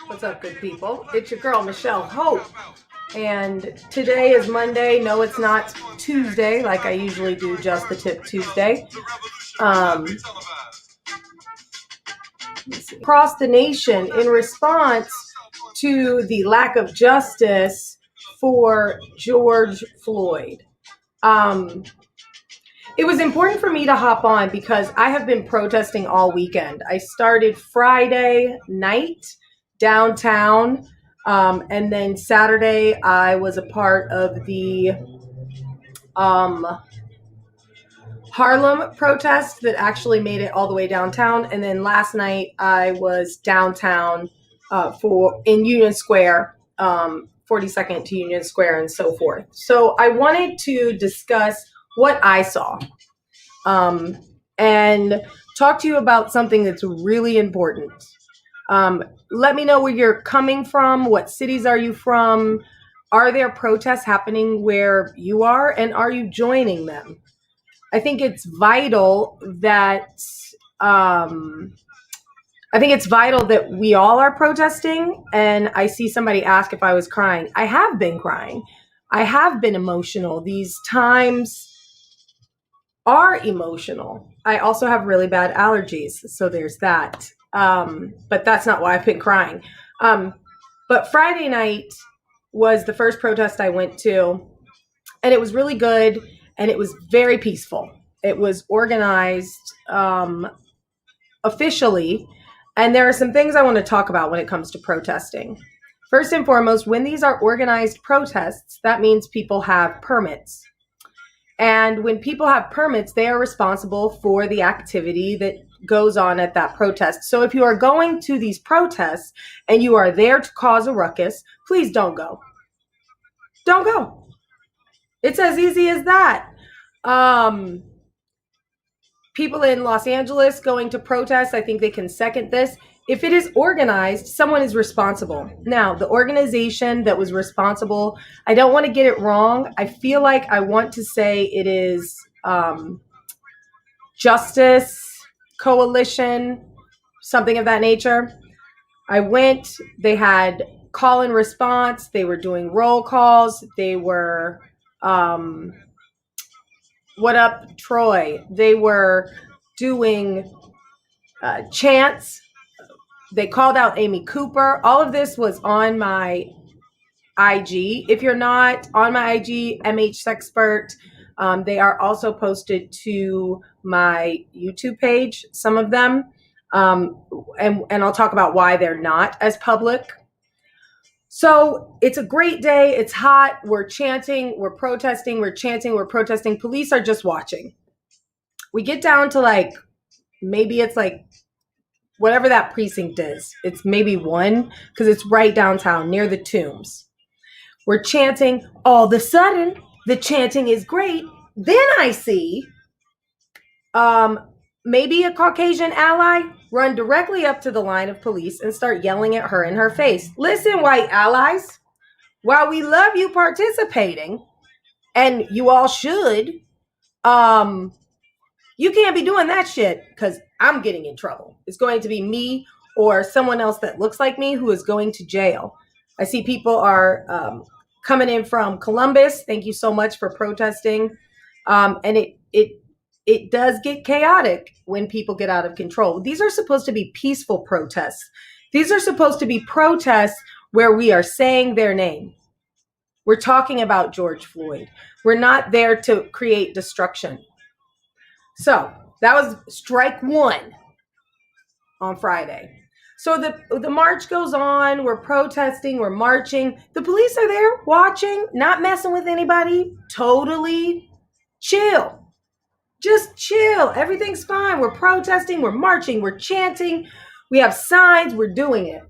What's up, good people? It's your girl, Michelle Hope. And today is Monday. No, it's not Tuesday like I usually do, Just the Tip Tuesday. Across the nation in response to the lack of justice for George Floyd. It was important for me to hop on because I have been protesting all weekend. I started Friday night downtown, and then Saturday I was a part of the Harlem protest that actually made it all the way downtown. And then last night I was downtown in Union Square, 42nd to Union Square and so forth. So I wanted to discuss what I saw and talk to you about something that's really important. Let me know where you're coming from. What cities are you from? Are there protests happening where you are, and are you joining them? I think it's vital that we all are protesting. And I see somebody ask if I was crying. I have been crying. I have been emotional. These times are emotional. I also have really bad allergies, so there's that. But that's not why I've been crying. But Friday night was the first protest I went to, and it was really good, and it was very peaceful. It was organized officially, and there are some things I want to talk about when it comes to protesting. First and foremost, when these are organized protests, that means people have permits. And when people have permits, they are responsible for the activity that goes on at that protest. So if you are going to these protests and you are there to cause a ruckus, please don't go. Don't go. It's as easy as that. People in Los Angeles going to protest, I think they can second this. If it is organized, someone is responsible. Now, the organization that was responsible, I don't want to get it wrong. I feel like I want to say it is Justice Coalition, something of that nature. I went, they had call and response. They were doing roll calls. They were, what up, Troy? They were doing chants. They called out Amy Cooper. All of this was on my IG. If you're not on my IG, MH Sexpert, they are also posted to my YouTube page, some of them. And I'll talk about why they're not as public. So it's a great day. It's hot. We're chanting. We're protesting. We're chanting. We're protesting. Police are just watching. We get down to maybe it's whatever that precinct is. It's maybe 1 because it's right downtown near the Tombs. We're chanting. All of a sudden, the chanting is great. Then I see maybe a Caucasian ally run directly up to the line of police and start yelling at her in her face. Listen, white allies, while we love you participating, and you all should, you can't be doing that shit because I'm getting in trouble. It's going to be me or someone else that looks like me who is going to jail. I see people are coming in from Columbus. Thank you so much for protesting. And it does get chaotic when people get out of control. These are supposed to be peaceful protests. These are supposed to be protests where we are saying their name. We're talking about George Floyd. We're not there to create destruction. So that was strike 1 on Friday. So the march goes on. We're protesting. We're marching. The police are there watching, not messing with anybody. Totally chill. Just chill. Everything's fine. We're protesting. We're marching. We're chanting. We have signs. We're doing it.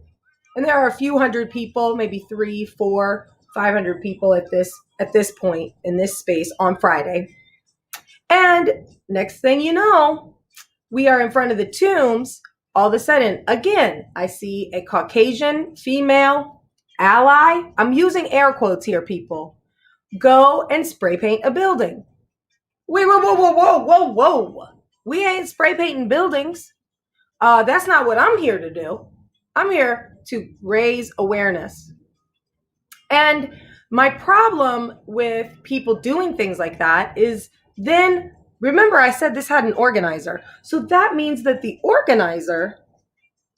And there are a few hundred people, maybe 300, 400, 500 people at this point in this space on Friday. And next thing you know, we are in front of the Tombs. All of a sudden, again, I see a Caucasian female ally. I'm using air quotes here, people. Go and spray paint a building. Wait, whoa. We ain't spray painting buildings. That's not what I'm here to do. I'm here to raise awareness. And my problem with people doing things like that is then, remember, I said this had an organizer. So that means that the organizer,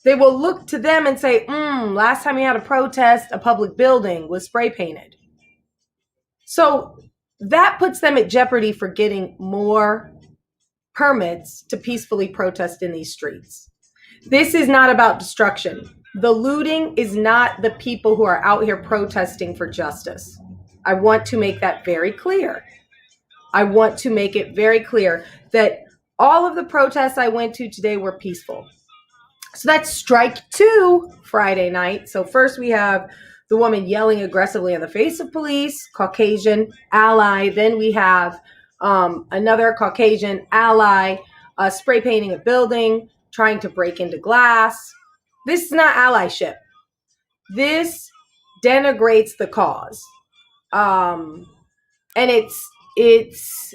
they will look to them and say, last time you had a protest, a public building was spray painted. So that puts them at jeopardy for getting more permits to peacefully protest in these streets. This is not about destruction. The looting is not the people who are out here protesting for justice. I want to make that very clear. I want to make it very clear that all of the protests I went to today were peaceful. So that's strike two Friday night. So first we have the woman yelling aggressively in the face of police, Caucasian ally. Then we have another Caucasian ally spray painting a building, trying to break into glass. This is not allyship. This denigrates the cause. And it's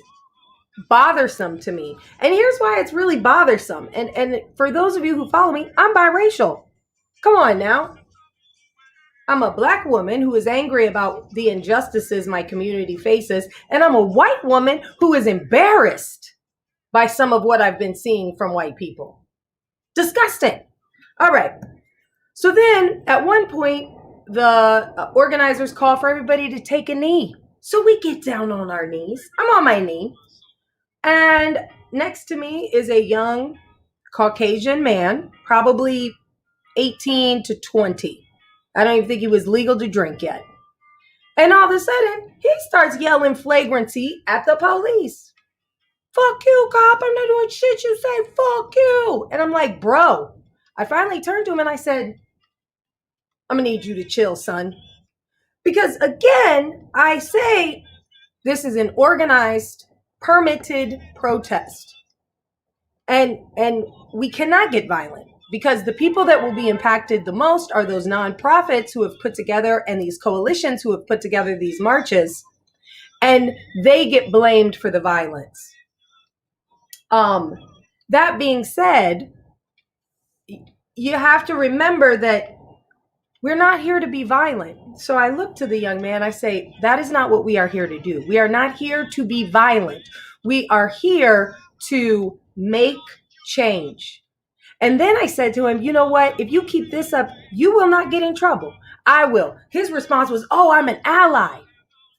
bothersome to me. And here's why it's really bothersome. And for those of you who follow me, I'm biracial. Come on now. I'm a Black woman who is angry about the injustices my community faces. And I'm a white woman who is embarrassed by some of what I've been seeing from white people. Disgusting. All right. So then at one point, the organizers call for everybody to take a knee. So we get down on our knees. I'm on my knee. And next to me is a young Caucasian man, probably 18 to 20. I don't even think he was legal to drink yet. And all of a sudden, he starts yelling flagrancy at the police. Fuck you, cop. I'm not doing shit you say. Fuck you. And I'm like, bro. I finally turned to him and I said, I'm going to need you to chill, son. Because again, I say this is an organized, permitted protest. And we cannot get violent because the people that will be impacted the most are those nonprofits who have put together and these coalitions who have put together these marches, and they get blamed for the violence. That being said, you have to remember that we're not here to be violent. So I look to the young man, I say, that is not what we are here to do. We are not here to be violent. We are here to make change. And then I said to him, you know what? If you keep this up, you will not get in trouble. I will. His response was, oh, I'm an ally.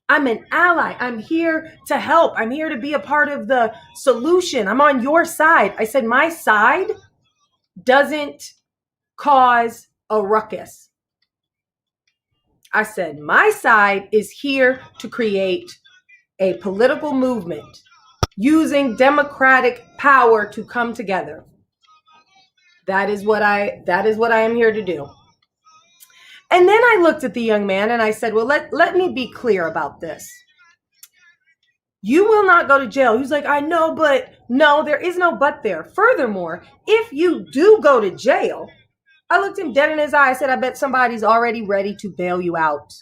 I'm an ally. I'm here to help. I'm here to be a part of the solution. I'm on your side. I said, my side doesn't cause a ruckus. I said, my side is here to create a political movement using democratic power to come together. That is what I am here to do. And then I looked at the young man and I said, well, let me be clear about this. You will not go to jail. He's like, I know, but no, there is no but there. Furthermore, if you do go to jail, I looked him dead in his eye. I said, I bet somebody's already ready to bail you out.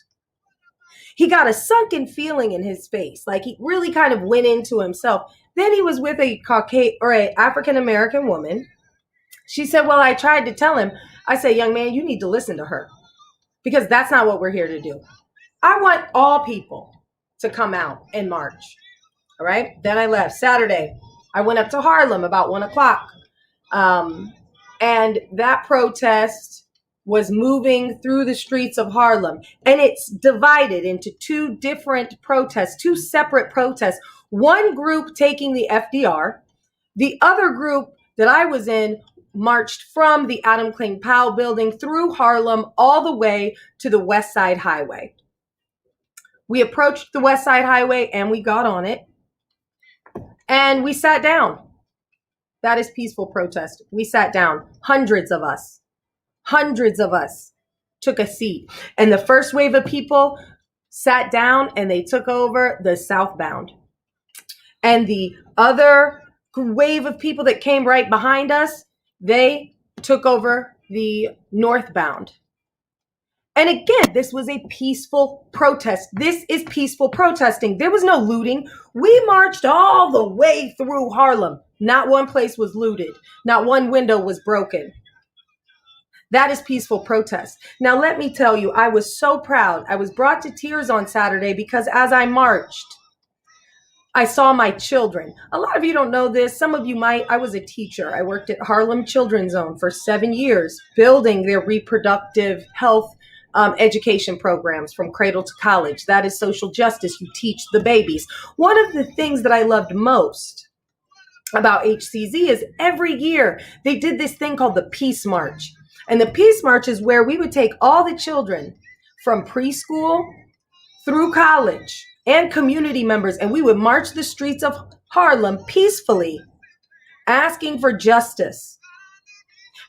He got a sunken feeling in his face. Like he really kind of went into himself. Then he was with a Caucasian or an African-American woman. She said, well, I tried to tell him. I said, young man, you need to listen to her because that's not what we're here to do. I want all people to come out and march. All right. Then I left Saturday. I went up to Harlem about 1:00. And that protest was moving through the streets of Harlem. And it's divided into two different protests, two separate protests. One group taking the FDR. The other group that I was in marched from the Adam Clayton Powell building through Harlem all the way to the West Side Highway. We approached the West Side Highway and we got on it and we sat down. That is peaceful protest. We sat down. Hundreds of us took a seat. And the first wave of people sat down and they took over the southbound. And the other wave of people that came right behind us, they took over the northbound. And again, this was a peaceful protest. This is peaceful protesting. There was no looting. We marched all the way through Harlem. Not one place was looted. Not one window was broken. That is peaceful protest. Now, let me tell you, I was so proud. I was brought to tears on Saturday because as I marched, I saw my children. A lot of you don't know this. Some of you might. I was a teacher. I worked at Harlem Children's Zone for 7 years, building their reproductive health education programs from cradle to college. That is social justice. You teach the babies. One of the things that I loved most about HCZ is every year they did this thing called the Peace March. And the Peace March is where we would take all the children from preschool through college and community members, and we would march the streets of Harlem peacefully, asking for justice,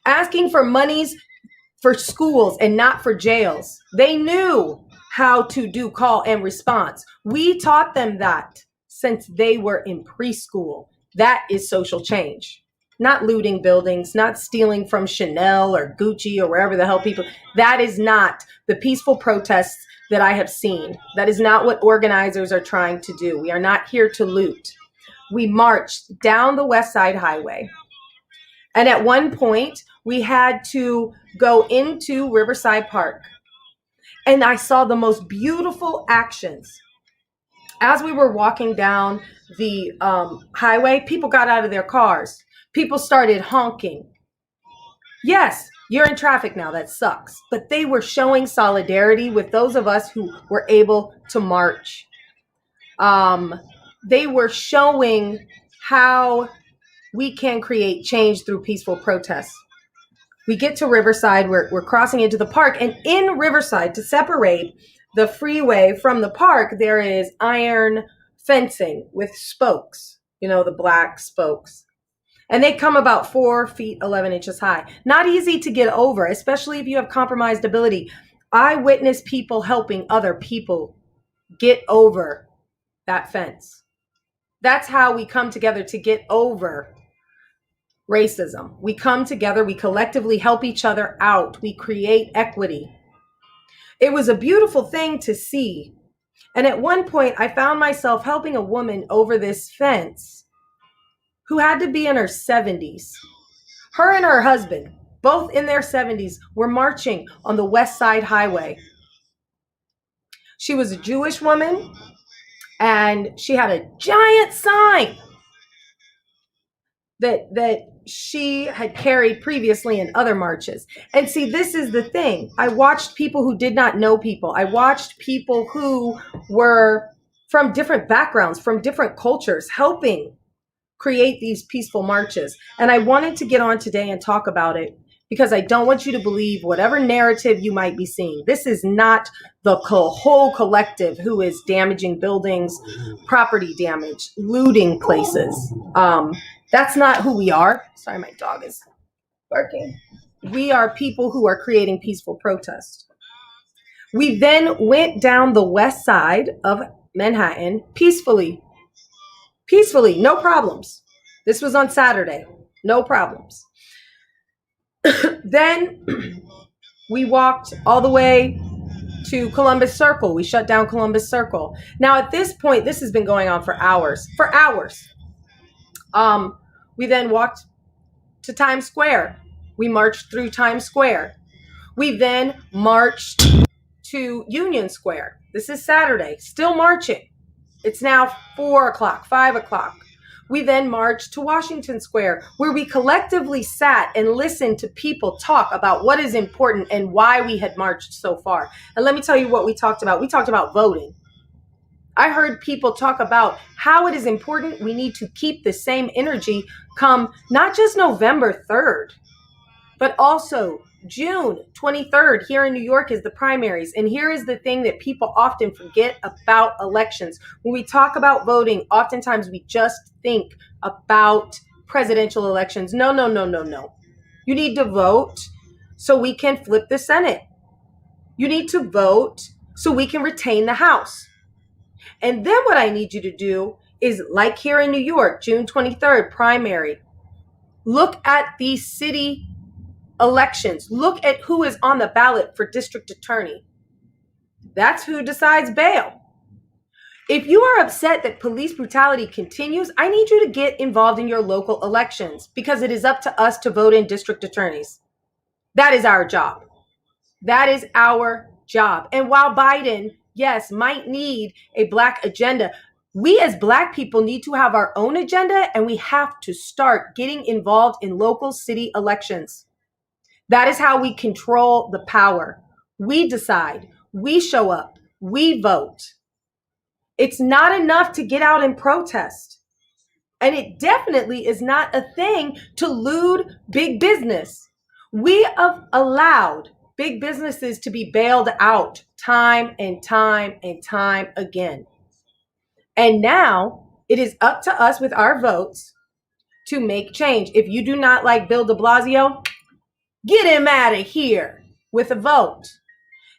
asking for monies for schools and not for jails. They knew how to do call and response. We taught them that since they were in preschool. That is social change. Not looting buildings, not stealing from Chanel or Gucci or wherever the hell people. That is not the peaceful protests that I have seen. That is not what organizers are trying to do. We are not here to loot. We marched down the West Side Highway. And at one point, we had to go into Riverside Park. And I saw the most beautiful actions. As we were walking down the highway, people got out of their cars. People started honking. Yes, you're in traffic now. That sucks. But they were showing solidarity with those of us who were able to march. They were showing how we can create change through peaceful protests. We get to Riverside. We're crossing into the park. And in Riverside, to separate the freeway from the park, there is iron fencing with spokes, the black spokes. And they come about 4 feet, 11 inches high. Not easy to get over, especially if you have compromised ability. I witnessed people helping other people get over that fence. That's how we come together to get over racism. We come together, we collectively help each other out. We create equity. It was a beautiful thing to see. And at one point, I found myself helping a woman over this fence who had to be in her 70s. Her and her husband, both in their 70s, were marching on the West Side Highway. She was a Jewish woman, and she had a giant sign that she had carried previously in other marches. And see, this is the thing. I watched people who did not know people. I watched people who were from different backgrounds, from different cultures, helping create these peaceful marches. And I wanted to get on today and talk about it because I don't want you to believe whatever narrative you might be seeing. This is not the whole collective who is damaging buildings, property damage, looting places. That's not who we are. Sorry, my dog is barking. We are people who are creating peaceful protest. We then went down the west side of Manhattan peacefully, no problems. This was on Saturday, no problems. Then we walked all the way to Columbus Circle. We shut down Columbus Circle. Now, at this point, this has been going on for hours. We then walked to Times Square. We marched through Times Square. We then marched to Union Square. This is Saturday, still marching. It's now 4 o'clock, 5 o'clock. We then marched to Washington Square, where we collectively sat and listened to people talk about what is important and why we had marched so far. And let me tell you what we talked about. We talked about voting. I heard people talk about how it is important we need to keep the same energy come not just November 3rd, but also June 23rd here in New York is the primaries. And here is the thing that people often forget about elections. When we talk about voting, oftentimes we just think about presidential elections. No. You need to vote so we can flip the Senate. You need to vote so we can retain the House. And then what I need you to do is, like here in New York, June 23rd, primary, look at the city elections. Look at who is on the ballot for district attorney. That's who decides bail. If you are upset that police brutality continues, I need you to get involved in your local elections because it is up to us to vote in district attorneys. That is our job. That is our job. And while Biden, yes, might need a Black agenda, we as Black people need to have our own agenda, and we have to start getting involved in local city elections. That is how we control the power. We decide, we show up, we vote. It's not enough to get out and protest. And it definitely is not a thing to lewd big business. We have allowed big businesses to be bailed out time and time and time again. And now it is up to us with our votes to make change. If you do not like Bill de Blasio, get him out of here with a vote.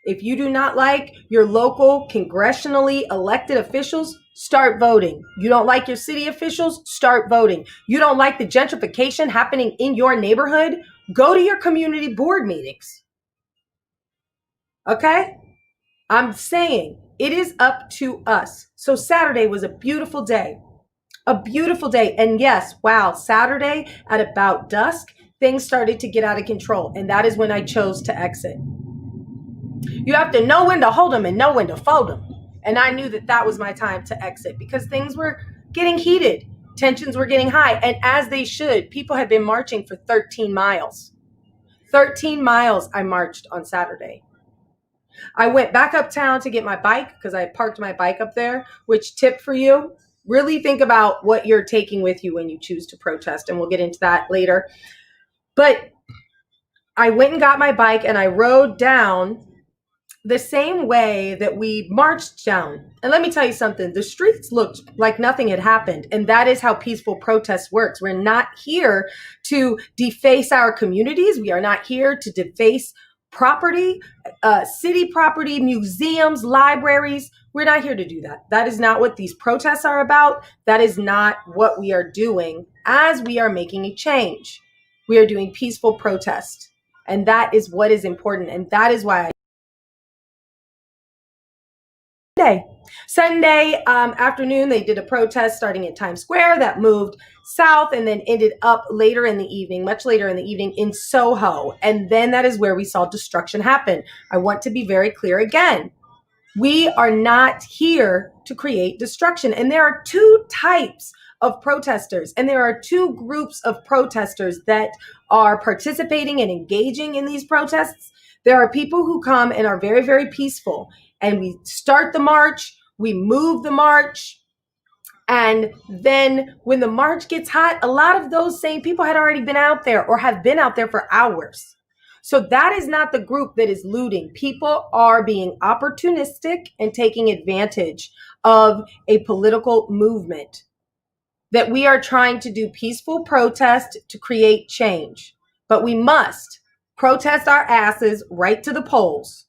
If you do not like your local congressionally elected officials, start voting. You don't like your city officials, start voting. You don't like the gentrification happening in your neighborhood, go to your community board meetings. Okay? I'm saying it is up to us. So Saturday was a beautiful day. A beautiful day. And yes, wow, Saturday at about dusk, things started to get out of control. And that is when I chose to exit. You have to know when to hold them and know when to fold them. And I knew that that was my time to exit because things were getting heated. Tensions were getting high. And as they should, people had been marching for 13 miles. 13 miles I marched on Saturday. I went back uptown to get my bike because I parked my bike up there, which tip for you, really think about what you're taking with you when you choose to protest. And we'll get into that later. But I went and got my bike and I rode down the same way that we marched down. And let me tell you something, the streets looked like nothing had happened. And that is how peaceful protest works. We're not here to deface our communities. We are not here to deface property, city property, museums, libraries. We're not here to do that. That is not what these protests are about. That is not what we are doing as we are making a change. We are doing peaceful protest. And that is what is important. And that is why Sunday afternoon, they did a protest starting at Times Square that moved south and then ended up later in the evening, much later in the evening in Soho. And then that is where we saw destruction happen. I want to be very clear again. We are not here to create destruction. And there are two types of protesters, and there are two groups of protesters that are participating and engaging in these protests. There are people who come and are very, very peaceful. And we start the march, we move the march, and then when the march gets hot, a lot of those same people had already been out there or have been out there for hours. So that is not the group that is looting. People are being opportunistic and taking advantage of a political movement that we are trying to do peaceful protest to create change. But we must protest our asses right to the polls.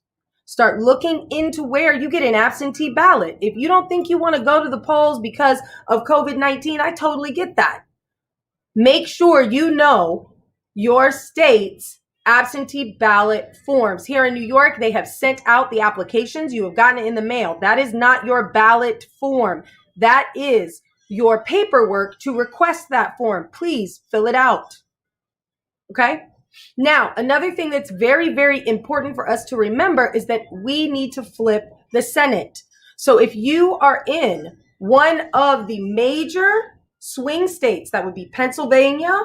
Start looking into where you get an absentee ballot. If you don't think you want to go to the polls because of COVID-19, I totally get that. Make sure you know your state's absentee ballot forms. Here in New York, they have sent out the applications. You have gotten it in the mail. That is not your ballot form. That is your paperwork to request that form. Please fill it out. Okay? Now, another thing that's very, very important for us to remember is that we need to flip the Senate. So if you are in one of the major swing states, that would be Pennsylvania,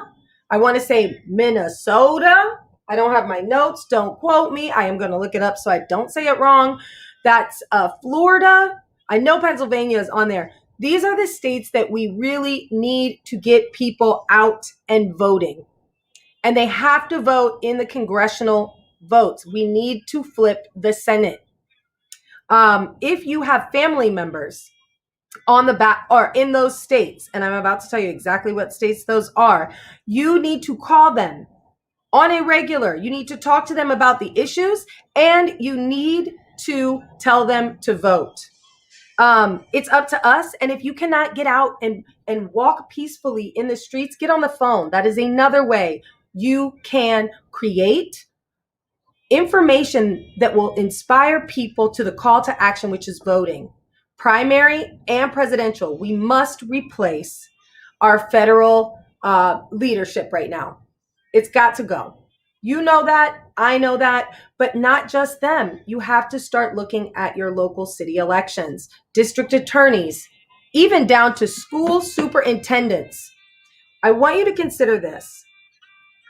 I want to say Minnesota. I don't have my notes. Don't quote me. I am going to look it up so I don't say it wrong. That's Florida. I know Pennsylvania is on there. These are the states that we really need to get people out and voting. And they have to vote in the congressional votes. We need to flip the Senate. If you have family members on the back or in those states, and I'm about to tell you exactly what states those are, you need to call them on a regular. You need to talk to them about the issues, and you need to tell them to vote. It's up to us. And if you cannot get out and walk peacefully in the streets, get on the phone. That is another way you can create information that will inspire people to the call to action, which is voting. primary and presidential. We must replace our federal leadership right now. It's got to go. You know that, I know that, but not just them. You have to start looking at your local city elections, district attorneys, even down to school superintendents. I want you to consider this.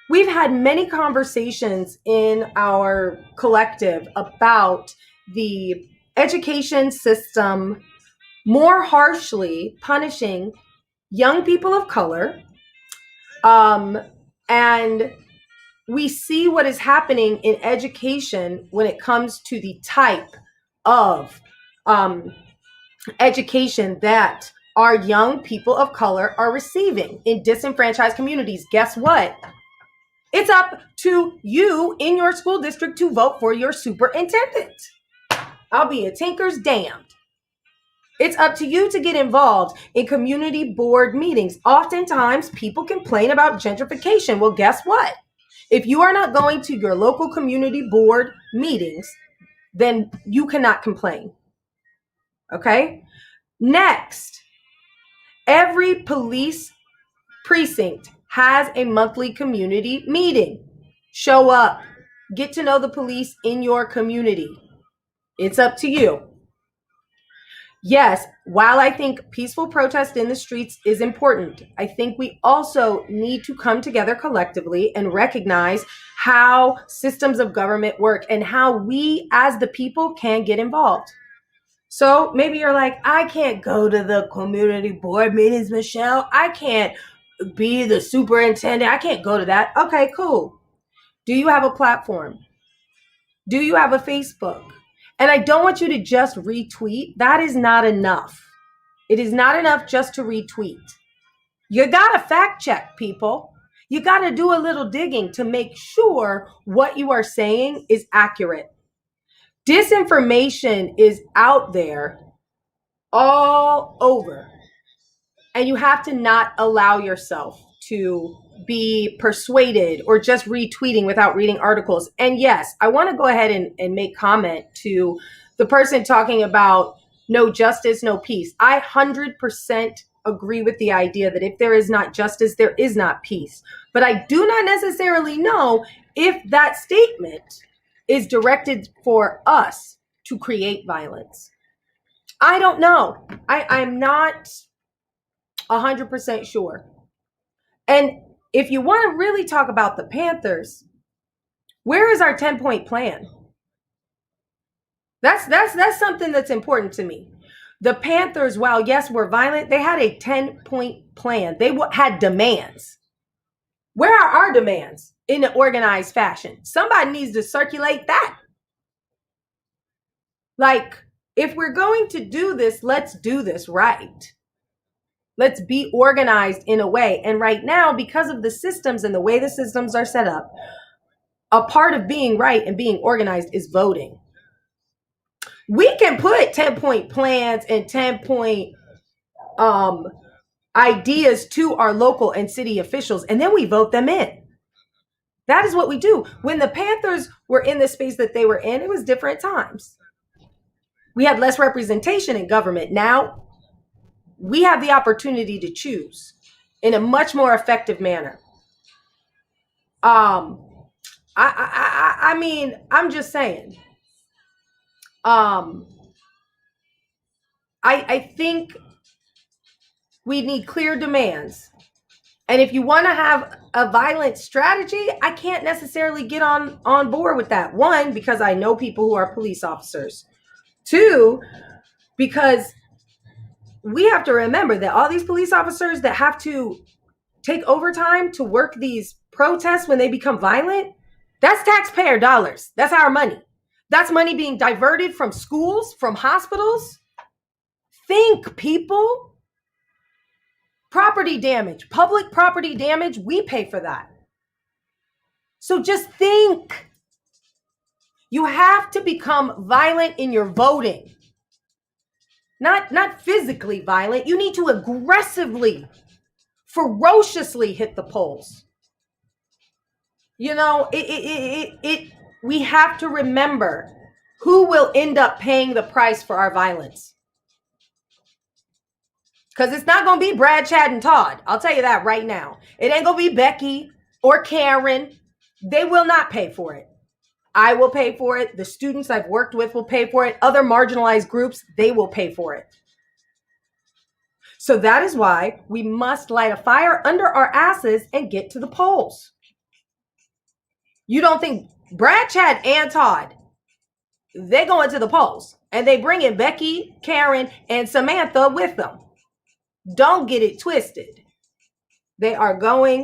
We've had many conversations in our collective about the education system more harshly punishing young people of color. And we see what is happening in education when it comes to the type of education that our young people of color are receiving in disenfranchised communities. Guess what? It's up to you in your school district to vote for your superintendent. I'll be a tinker's damned. It's up to you to get involved in community board meetings. Oftentimes, people complain about gentrification. Well, guess what? If you are not going to your local community board meetings, then you cannot complain. Okay? Next, every police precinct has a monthly community meeting. Show up. Get to know the police in your community. It's up to you. Yes, while I think peaceful protest in the streets is important, I think we also need to come together collectively and recognize how systems of government work and how we as the people can get involved. So maybe you're like, I can't go to the community board meetings, Michelle. I can't be the superintendent. I can't go to that. Okay, cool. Do you have a platform? Do you have a Facebook? And I don't want you to just retweet. That is not enough. It is not enough just to retweet. You got to fact check, people. You got to do a little digging to make sure what you are saying is accurate. Disinformation is out there all over. And you have to not allow yourself to be persuaded or just retweeting without reading articles. And yes, I want to go ahead and make comment to the person talking about no justice, no peace. I 100% agree with the idea that if there is not justice, there is not peace. But I do not necessarily know if that statement is directed for us to create violence. I don't know. I'm not 100% sure. And if you want to really talk about the Panthers, where is our 10-point plan? That's something that's important to me. The Panthers, while yes, were violent, they had a 10-point plan. They had demands. Where are our demands in an organized fashion? Somebody needs to circulate that. Like, if we're going to do this, let's do this right. Let's be organized in a way. And right now, because of the systems and the way the systems are set up, a part of being right and being organized is voting. We can put 10-point plans and 10-point ideas to our local and city officials, and then we vote them in. That is what we do. When the Panthers were in the space that they were in, it was different times. We had less representation in government. Now, we have the opportunity to choose in a much more effective manner. I mean, I'm just saying. I think we need clear demands. And if you want to have a violent strategy, I can't necessarily get on board with that. One, because I know people who are police officers. Two, because we have to remember that all these police officers that have to take overtime to work these protests when they become violent, that's taxpayer dollars. That's our money. That's money being diverted from schools, from hospitals. Think, people. Property damage, public property damage, we pay for that. So just think. You have to become violent in your voting. Not physically violent. You need to aggressively, ferociously hit the polls. You know, we have to remember who will end up paying the price for our violence. Because it's not going to be Brad, Chad, and Todd. I'll tell you that right now. It ain't going to be Becky or Karen. They will not pay for it. I will pay for it. The students I've worked with will pay for it. Other marginalized groups, they will pay for it. So that is why we must light a fire under our asses and get to the polls. You don't think Brad, Chad, and Todd, they go into the polls and they bring in Becky, Karen, and Samantha with them. Don't get it twisted. They are going